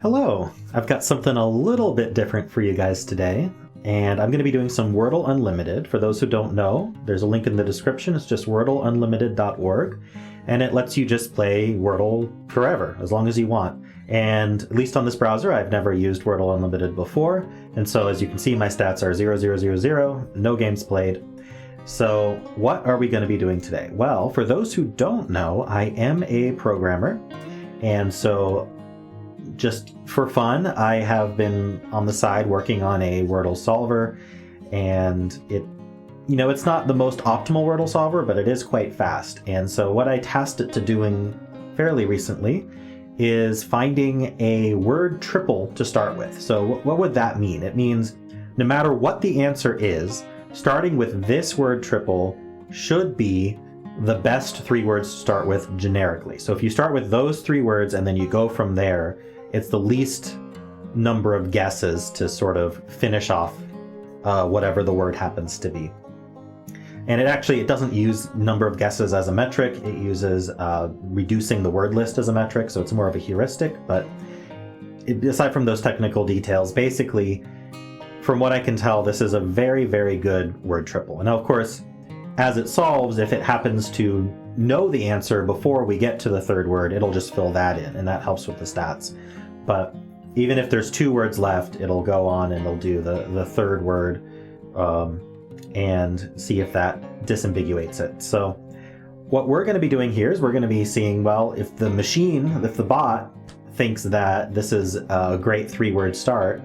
Hello! I've got something a little bit different for you guys today, and I'm going to be doing some Wordle Unlimited. For those who don't know, there's a link in the description. It's just wordleunlimited.org, and it lets you just play Wordle forever, as long as you want. And at least on this browser, I've never used Wordle Unlimited before, and so as you can see, my stats are 0, 0, 0, 0, no games played. So what are we going to be doing today? Well, for those who don't know, I am a programmer, and so just for fun, I have been on the side working on a Wordle solver, and it's not the most optimal Wordle solver, but it is quite fast. And so what I tasked it to doing fairly recently is finding a word triple to start with. So what would that mean? It means no matter what the answer is, starting with this word triple should be the best 3 words to start with generically. So if you start with those 3 words and then you go from there, it's the least number of guesses to sort of finish off whatever the word happens to be. And it doesn't use number of guesses as a metric. It uses reducing the word list as a metric, so it's more of a heuristic. But aside from those technical details, basically, from what I can tell, this is a very, very good word triple. And now, of course, as it solves, if it happens to know the answer before we get to the 3rd word, it'll just fill that in, and that helps with the stats. But even if there's 2 words left, it'll go on and it'll do the 3rd word and see if that disambiguates it. So what we're going to be doing here is we're going to be seeing, well, if the bot thinks that this is a great 3-word start,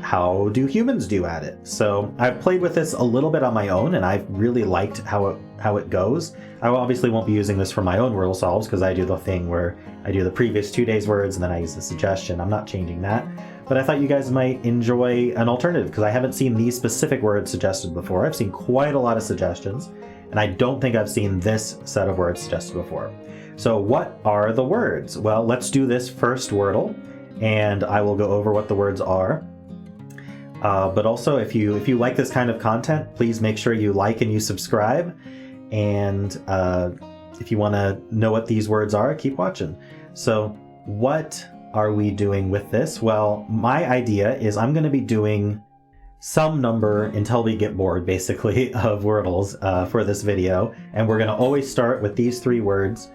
how do humans do at it? So I've played with this a little bit on my own, and I've really liked how it goes. I obviously won't be using this for my own Wordle solves because I do the thing where I do the previous 2 days' words and then I use the suggestion. I'm not changing that. But I thought you guys might enjoy an alternative because I haven't seen these specific words suggested before. I've seen quite a lot of suggestions, and I don't think I've seen this set of words suggested before. So what are the words? Well, let's do this first Wordle, and I will go over what the words are. But also, if you like this kind of content, please make sure you like and you subscribe. And if you want to know what these words are, keep watching. So what are we doing with this? Well, my idea is I'm going to be doing some number until we get bored, basically, of Wordles for this video. And we're going to always start with these 3 words.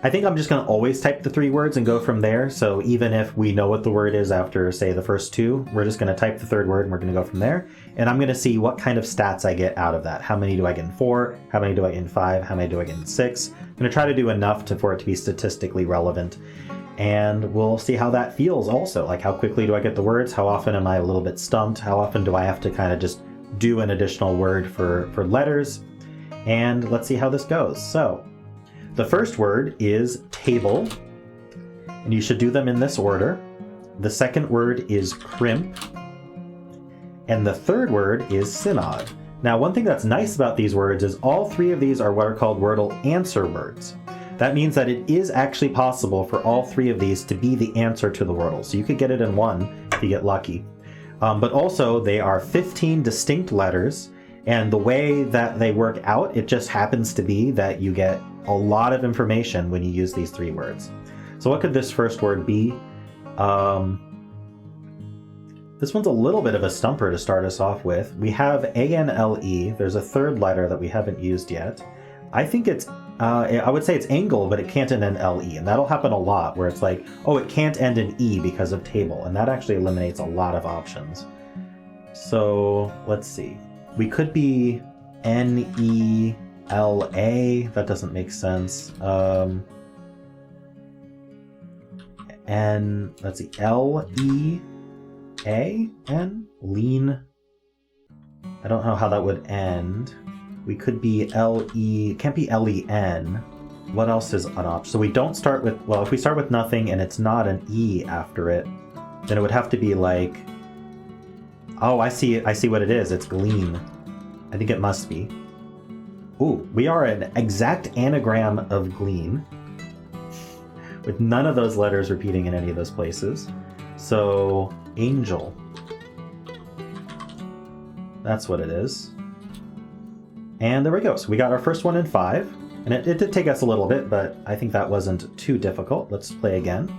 I think I'm just going to always type the 3 words and go from there. So even if we know what the word is after, say, the first 2, we're just going to type the 3rd word and we're going to go from there. And I'm going to see what kind of stats I get out of that. How many do I get in 4? How many do I get in 5? How many do I get in 6? I'm going to try to do enough for it to be statistically relevant. And we'll see how that feels also. Like, how quickly do I get the words? How often am I a little bit stumped? How often do I have to kind of just do an additional word for letters? And let's see how this goes. So the first word is table, and you should do them in this order. The second word is CRIMP, and the 3rd word is SYNOD. Now, one thing that's nice about these words is all 3 of these are what are called Wordle answer words. That means that it is actually possible for all 3 of these to be the answer to the Wordle. So you could get it in 1 if you get lucky. But also, they are 15 distinct letters, and the way that they work out, it just happens to be that you get a lot of information when you use these 3 words. So what could this first word be? This one's a little bit of a stumper to start us off with. We have A-N-L-E. There's a 3rd letter that we haven't used yet. I think I would say it's angle, but it can't end in L-E. And that'll happen a lot where it's like, oh, it can't end in E because of table. And that actually eliminates a lot of options. So let's see. We could be N-E-L-A. That doesn't make sense. And let's see, L-E-A-N? Lean. I don't know how that would end. We could be L-E, can't be L-E-N. What else is an option? So we don't start with, well, if we start with nothing and it's not an E after it, then it would have to be like, oh, I see what it is. It's glean. I think it must be. Ooh, we are an exact anagram of glean, with none of those letters repeating in any of those places. So, angel. That's what it is. And there we go. So we got our first one in 5. And it did take us a little bit, but I think that wasn't too difficult. Let's play again.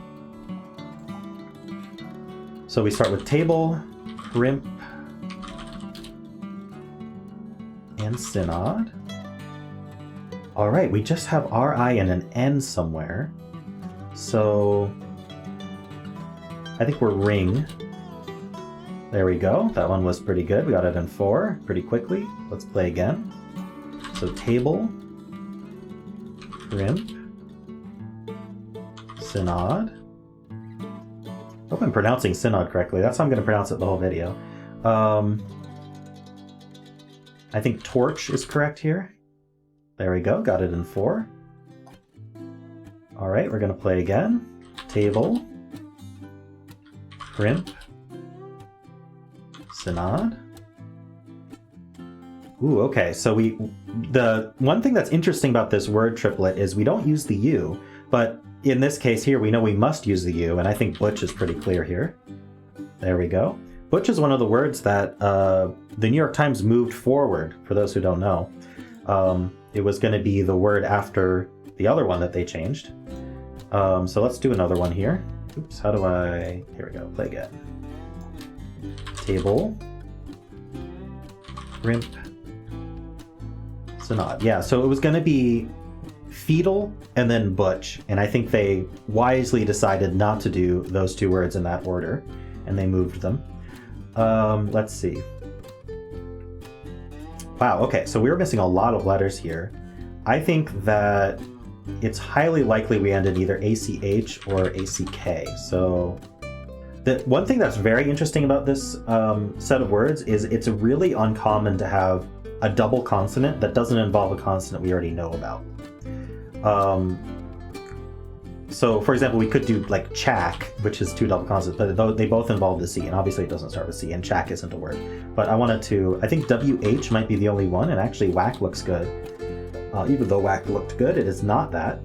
So we start with table, CRIMP, and SYNOD. All right, we just have RI and an N somewhere. So I think we're ring. There we go. That one was pretty good. We got it in 4 pretty quickly. Let's play again. So table, CRIMP, SYNOD. Hope I'm pronouncing SYNOD correctly. That's how I'm going to pronounce it the whole video. I think torch is correct here. There we go. Got it in 4. All right, we're going to play again. Table, CRIMP, SYNOD. Ooh, okay. So the one thing that's interesting about this word triplet is we don't use the U, but in this case here, we know we must use the U, and I think butch is pretty clear here. There we go. Butch is one of the words that the New York Times moved forward, for those who don't know. It was going to be the word after the other one that they changed. So let's do another one here. Oops, how do I... Here we go, play again. Table, CRIMP, SYNOD. Yeah, so it was going to be fetal and then butch, and I think they wisely decided not to do those 2 words in that order, and they moved them. Let's see. Wow, okay, so we were missing a lot of letters here. I think that it's highly likely we ended either ACH or ACK. So the one thing that's very interesting about this set of words is it's really uncommon to have a double consonant that doesn't involve a consonant we already know about. So, for example, we could do like chack, which is 2 double consonants, but they both involve the C, and obviously it doesn't start with C, and chack isn't a word. But I think WH might be the only one, and actually whack looks good. Even though whack looked good, it is not that.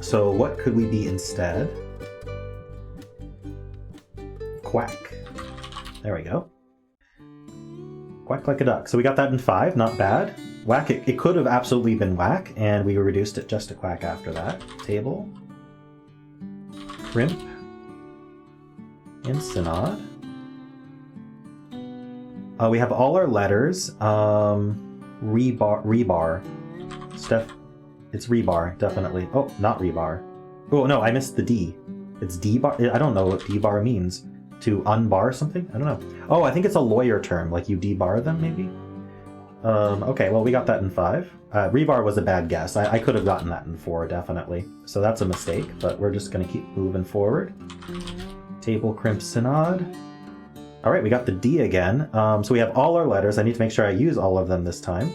So what could we be instead? Quack. There we go. Quack like a duck. So we got that in 5, not bad. Whack, it could have absolutely been whack, and we reduced it just to quack after that. Table, CRIMP, and SYNOD. We have all our letters. Rebar. It's rebar, definitely. Oh, not rebar. Oh, no, I missed the D. It's D-bar? I don't know what D-bar means. To unbar something? I don't know. Oh, I think it's a lawyer term, like you debar them, maybe? Okay, well, we got that in 5. Rebar was a bad guess. I could have gotten that in 4, definitely. So that's a mistake, but we're just going to keep moving forward. Table, CRIMP, SYNOD. All right, we got the D again. So we have all our letters. I need to make sure I use all of them this time.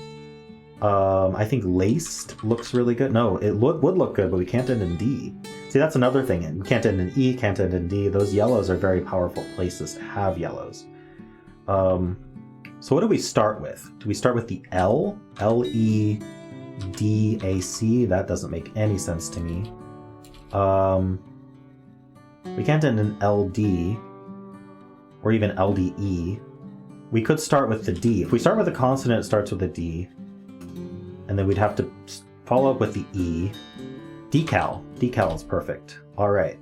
I think laced looks really good. No, it would look good, but we can't end in D. See, that's another thing. We can't end in E, can't end in D. Those yellows are very powerful places to have yellows. So what do we start with? Do we start with the L? L-E-D-A-C? That doesn't make any sense to me. We can't end in L-D, or even L-D-E. We could start with the D. If we start with a consonant, it starts with a D. And then we'd have to follow up with the E. Decal. Decal is perfect. All right.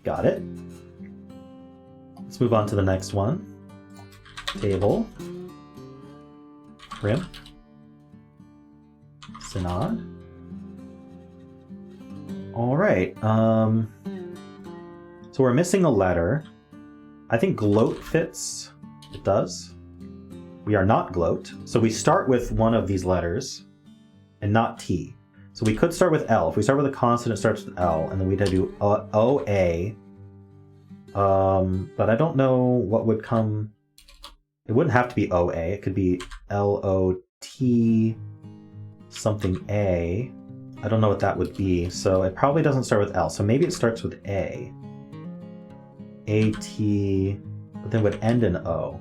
Got it. Let's move on to the next one. Table, CRIMP, SYNOD. All right. So we're missing a letter. I think gloat fits. It does. We are not gloat. So we start with one of these letters and not T. So we could start with L. If we start with a consonant, it starts with L, and then we'd do O-A. But I don't know what would come. It wouldn't have to be O-A. It could be L-O-T something A. I don't know what that would be. So it probably doesn't start with L. So maybe it starts with A. A-T, but then would end in O.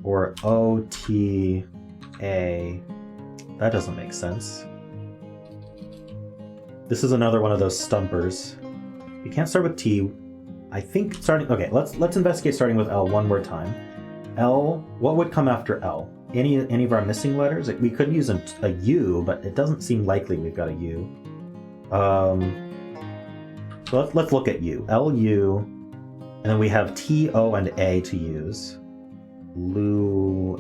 Or O-T-A. That doesn't make sense. This is another one of those stumpers. You can't start with T. I think starting... Okay, let's investigate starting with L one more time. L, what would come after L? Any of our missing letters? We could use a U, but it doesn't seem likely we've got a U. So let's look at U. L-U, and then we have T, O, and A to use. Luato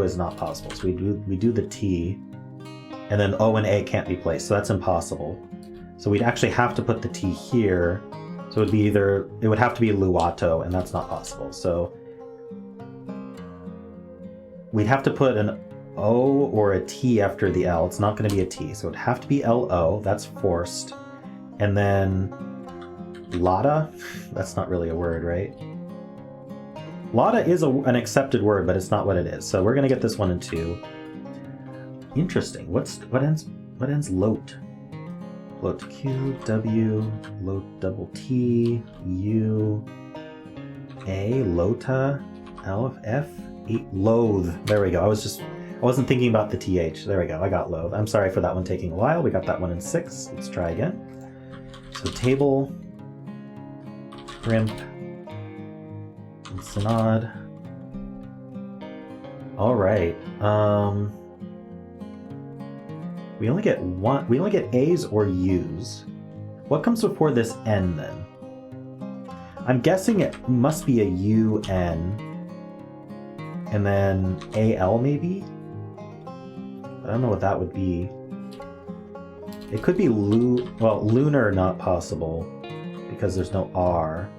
is not possible. So we do the T, and then O and A can't be placed, so that's impossible. So we'd actually have to put the T here. So it would have to be Luato, and that's not possible. So we'd have to put an O or a T after the L. It's not going to be a T, so it'd have to be L-O. That's forced. And then Lada, that's not really a word, right? Lada is an accepted word, but it's not what it is. So we're going to get this one in 2. Interesting. What ends Lote? Lote Q, W, Lote double T, U, A, Lota, L, F, E, Loathe. There we go. I wasn't thinking about the TH. There we go. I got loathe. I'm sorry for that one taking a while. We got that one in 6. Let's try again. So table, CRIMP, and SYNOD. All right. We only get A's or U's. What comes before this N then? I'm guessing it must be a UN, and then AL maybe? I don't know what that would be. It could be lunar, not possible, because there's no R.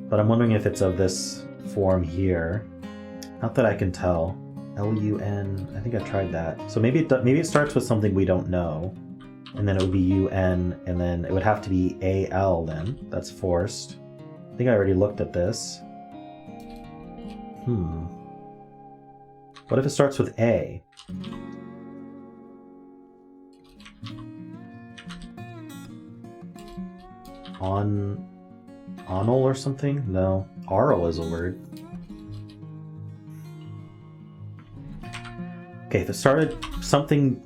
But I'm wondering if it's of this form here. Not that I can tell. L-U-N, I think I tried that. So maybe it starts with something we don't know, and then it would be U-N, and then it would have to be A-L then. That's forced. I think I already looked at this. What if it starts with A? Onal or something? No. Aural is a word. Okay, if it started something,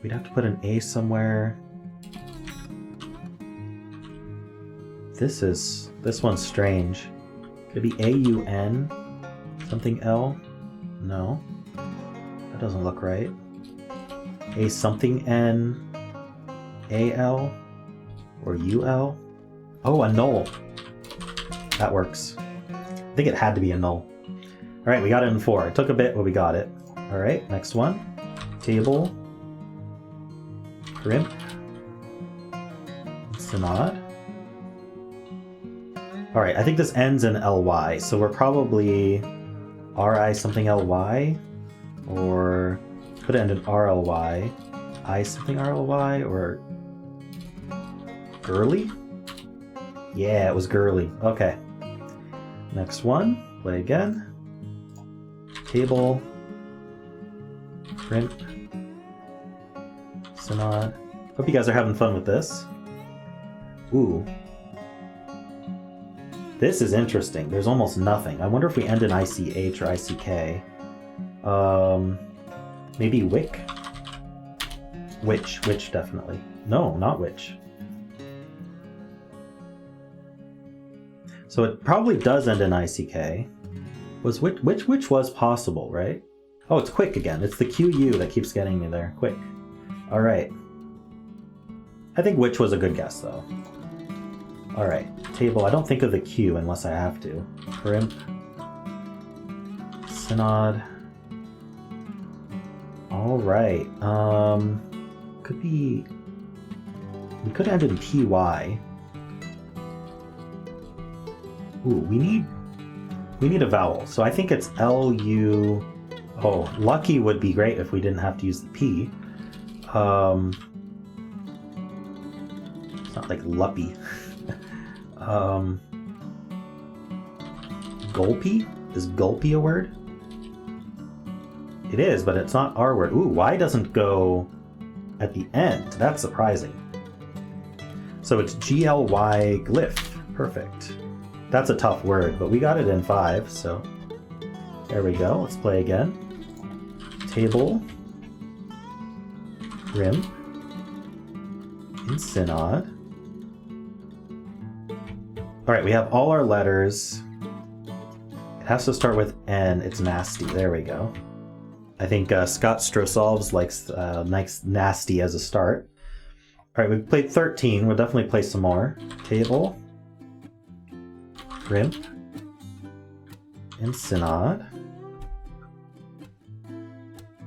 we'd have to put an A somewhere. This one's strange. Could it be A-U-N? Something L? No. That doesn't look right. A something N? A-L? Or U-L? Oh, a null. That works. I think it had to be a null. All right, we got it in 4. It took a bit, but we got it. All right, next one. Table. CRIMP. SYNOD. All right, I think this ends in ly, so we're probably ri something ly, or could end in rly, I something rly, or girly? Yeah, it was girly. Okay. Next one. Play again. Table. CRIMP. SYNOD. Hope you guys are having fun with this. Ooh. This is interesting. There's almost nothing. I wonder if we end in ICH or ICK. Maybe wick? Witch definitely. No, not witch. So it probably does end in ICK. Was which was possible, right? Oh, it's quick again. It's the QU that keeps getting me there. Quick. All right. I think which was a good guess, though. All right. Table. I don't think of the Q unless I have to. CRIMP. SYNOD. All right. Could be. We could end in TY. Ooh, we need a vowel. So I think it's LU. Oh, lucky would be great if we didn't have to use the P. It's not like luppy. Gulpy? Is gulpy a word? It is, but it's not our word. Ooh, Y doesn't go at the end. That's surprising. So it's GLY glyph. Perfect. That's a tough word, but we got it in 5, so there we go. Let's play again. Table. CRIMP. And SYNOD. All right, we have all our letters. It has to start with N. It's nasty. There we go. I think Scott Strosolves likes nice nasty as a start. All right, we've played 13. We'll definitely play some more. Table, CRIMP, and SYNOD.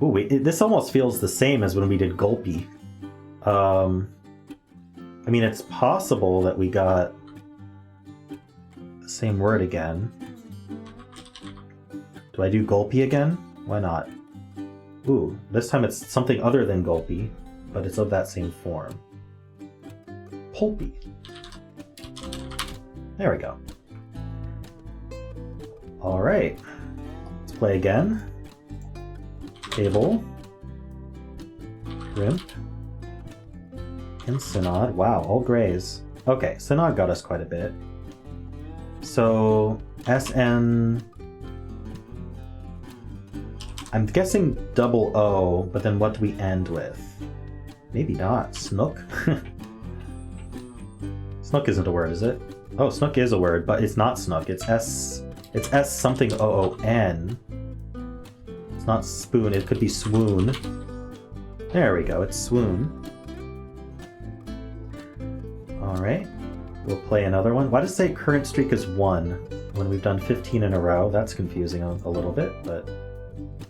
Ooh, this almost feels the same as when we did Gulpy. I mean, it's possible that we got the same word again. Do I do Gulpy again? Why not? Ooh, this time it's something other than Gulpy, but it's of that same form. Pulpy. There we go. All right, let's play again. Table, CRIMP, and SYNOD. Wow, all grays. Okay, SYNOD got us quite a bit. So, SN... I'm guessing double O, but then what do we end with? Maybe not. Snook? Snook isn't a word, is it? Oh, Snook is a word, but it's not Snook. It's S something O-O-N. It's not spoon, it could be swoon. There we go, it's swoon. Alright, we'll play another one. Why does it say current streak is 1 when we've done 15 in a row? That's confusing a little bit, but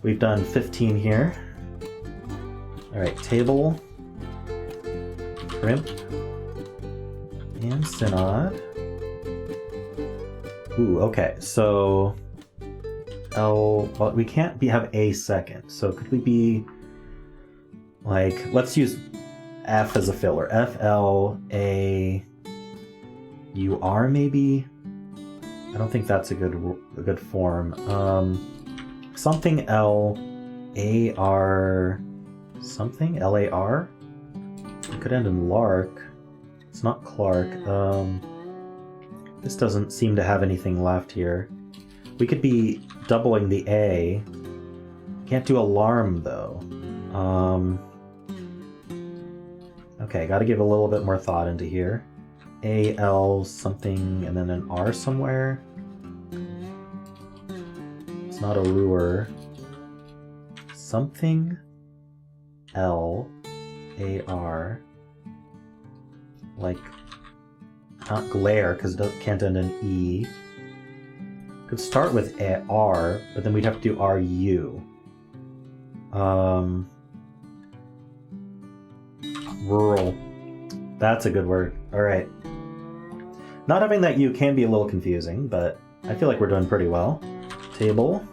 we've done 15 here. Alright, table, CRIMP, and SYNOD. Ooh, okay, so well, we can't have A second, so could we be like, let's use F as a filler. F-L-A-U-R maybe? I don't think that's a good form. Something L-A-R something? L-A-R? It could end in Lark. It's not Clark. This doesn't seem to have anything left here. We could be doubling the A. Can't do alarm though. Okay, gotta give a little bit more thought into here. A-L something and then an R somewhere. It's not a lure. Something L-A-R. Like, not glare, because it can't end in E. Could start with A-R, but then we'd have to do R-U. Rural. That's a good word. Alright. Not having that U can be a little confusing, but I feel like we're doing pretty well. Table.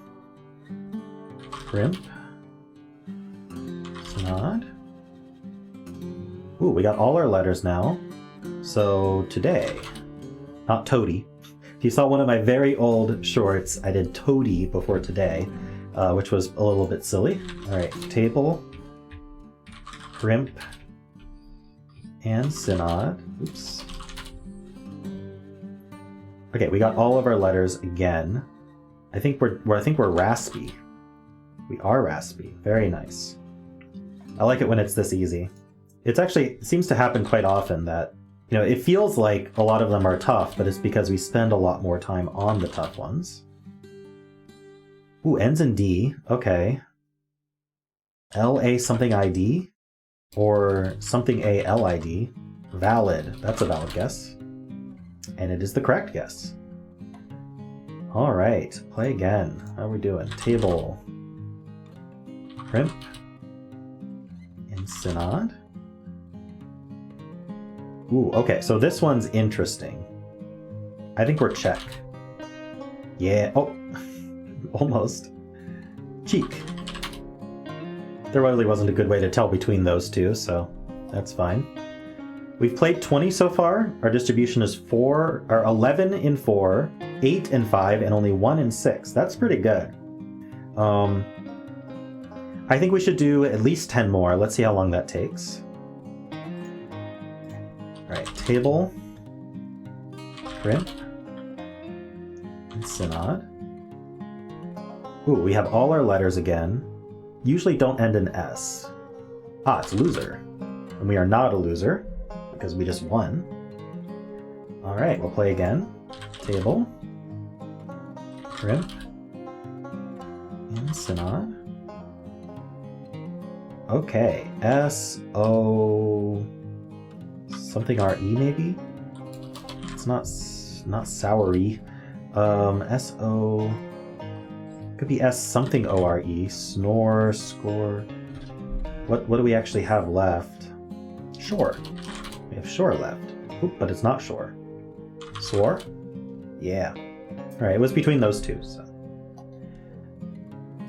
CRIMP. SYNOD. Ooh, we got all our letters now. So today, not toady. If you saw one of my very old shorts, I did toady before today, which was a little bit silly. Alright, table, CRIMP, and SYNOD. Oops. Okay, we got all of our letters again. I think we're raspy. We are raspy. Very nice. I like it when it's this easy. It seems to happen quite often that, you know, it feels like a lot of them are tough, but it's because we spend a lot more time on the tough ones. Ooh, ends in D. Okay. L-A something I-D? Or something A-L-I-D. Valid. That's a valid guess. And it is the correct guess. Alright, play again. How are we doing? Table. CRIMP. And SYNOD. Ooh, okay, so this one's interesting. I think we're check. Yeah, oh, almost. Cheek. There really wasn't a good way to tell between those two, so that's fine. We've played 20 so far. Our distribution is 11 in 4, 8 in 5, and only 1 in 6. That's pretty good. I think we should do at least 10 more. Let's see how long that takes. Alright, table, CRIMP, and SYNOD. Ooh, we have all our letters again. Usually don't end in S. Ah, it's loser. And we are not a loser, because we just won. Alright, we'll play again. Table, CRIMP, and SYNOD. Okay, S-O... something R-E maybe? It's not soury. S-O... could be S something O-R-E. Snore, score... What do we actually have left? Shore. We have shore left. Oop, but it's not shore. Swore? Yeah. Alright, it was between those two, so...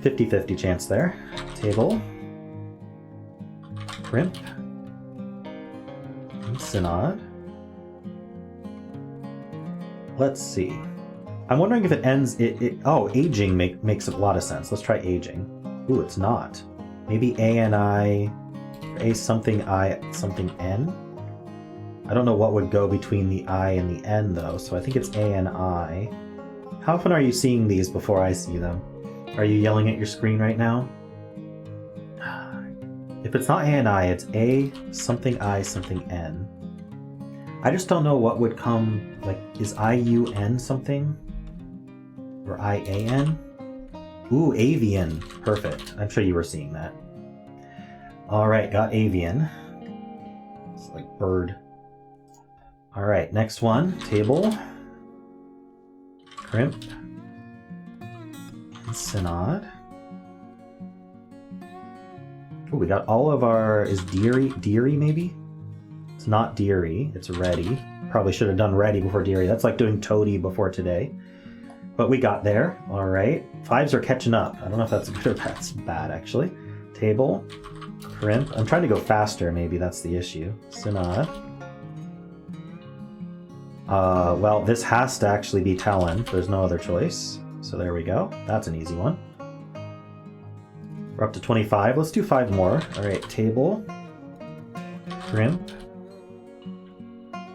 50-50 chance there. Table. Crimp. And SYNOD. Let's see. I'm wondering if it ends... Oh, aging makes a lot of sense. Let's try aging. Ooh, it's not. Maybe A and I... A something I something N? I don't know what would go between the I and the N, though, so I think it's A and I. How often are you seeing these before I see them? Are you yelling at your screen right now? If it's not A and I, it's A something I something N. I just don't know what would come, like, is I-U-N something? Or I-A-N? Ooh, avian. Perfect. I'm sure you were seeing that. Alright, got avian. It's like bird. Alright, next one. Table. Crimp. And SYNOD. Oh, we got all of our... Is Deary maybe? It's not Deary, it's Ready. Probably should have done Ready before Deary. That's like doing Toady before today. But we got there. Alright. Fives are catching up. I don't know if that's good or that's bad, actually. Table. Crimp. I'm trying to go faster, maybe that's the issue. SYNOD. Well, this has to actually be Talon. There's no other choice. So there we go. That's an easy one. We're up to 25. Let's do 5 more. Alright, Table. Crimp.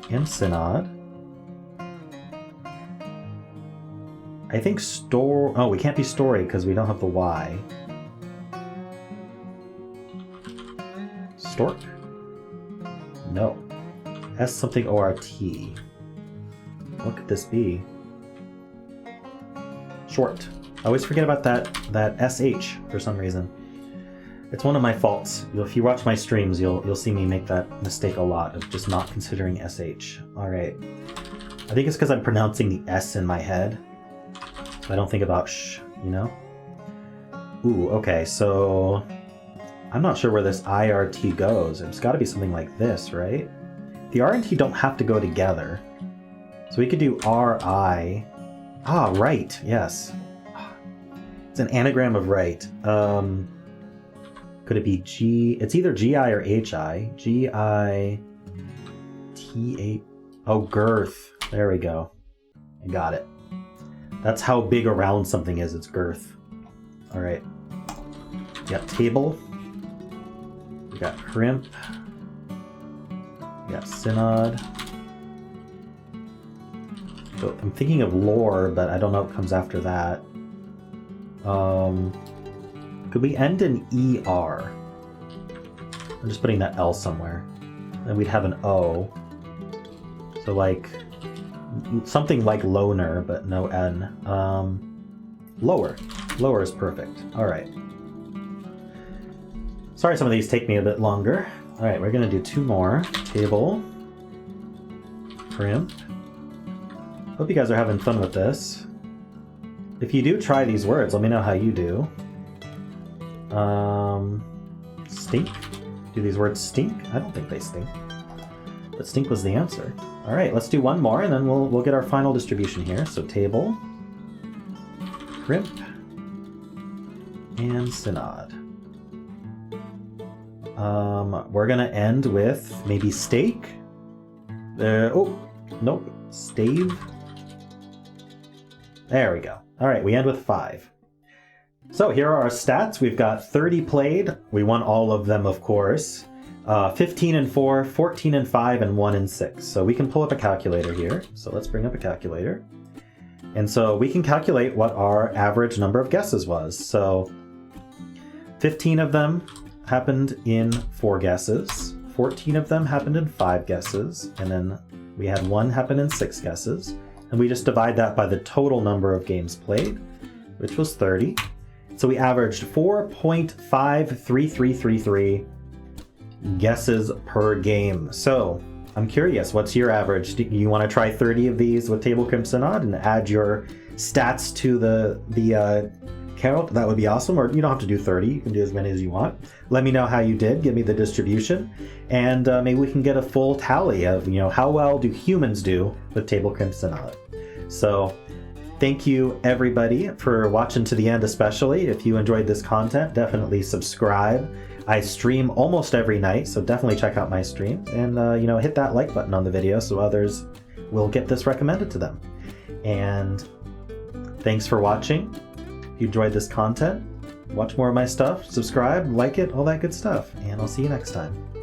And SYNOD. I think store... Oh, we can't be Story because we don't have the Y. Stork? No. S something O-R-T. What could this be? Short. I always forget about that SH for some reason. It's one of my faults. If you watch my streams, you'll see me make that mistake a lot of just not considering SH. Alright. I think it's because I'm pronouncing the S in my head. I don't think about sh, you know? Ooh, okay, so... I'm not sure where this IRT goes. It's got to be something like this, right? The R and T don't have to go together. So we could do RI. Ah, right, yes. It's an anagram of right. Could it be G... It's either GI or HI. G-I-T-A... Oh, girth. There we go. I got it. That's how big around something is, its girth. Alright. We got table. We got crimp. We got SYNOD. So I'm thinking of lore, but I don't know what comes after that. Could we end in ER? I'm just putting that L somewhere. Then we'd have an O. So like... something like loner, but no N. Lower. Lower is perfect. Alright. Sorry some of these take me a bit longer. Alright, we're gonna do 2 more. Table. Crimp. Hope you guys are having fun with this. If you do try these words, let me know how you do. Stink? Do these words stink? I don't think they stink. But stink was the answer. Alright, let's do 1 more and then we'll get our final distribution here. So table, crimp, and SYNOD. We're gonna end with maybe steak? Oh, nope, stave. There we go. Alright, we end with 5. So here are our stats. We've got 30 played. We won all of them, of course. 15 and 4, 14 and 5, and 1 and 6. So we can pull up a calculator here. So let's bring up a calculator. And so we can calculate what our average number of guesses was. So 15 of them happened in 4 guesses. 14 of them happened in 5 guesses. And then we had 1 happen in 6 guesses. And we just divide that by the total number of games played, which was 30. So we averaged 4.53333 guesses per game. So I'm curious, what's your average? Do you want to try 30 of these with Table CRIMP SYNOD and add your stats to the count? That would be awesome. Or you don't have to do 30. You can do as many as you want. Let me know how you did. Give me the distribution, and maybe we can get a full tally of how well do humans do with Table CRIMP SYNOD. So thank you everybody for watching to the end. Especially if you enjoyed this content, definitely subscribe. I stream almost every night, so definitely check out my streams, and hit that like button on the video so others will get this recommended to them. And thanks for watching. If you enjoyed this content, watch more of my stuff, subscribe, like it, all that good stuff, and I'll see you next time.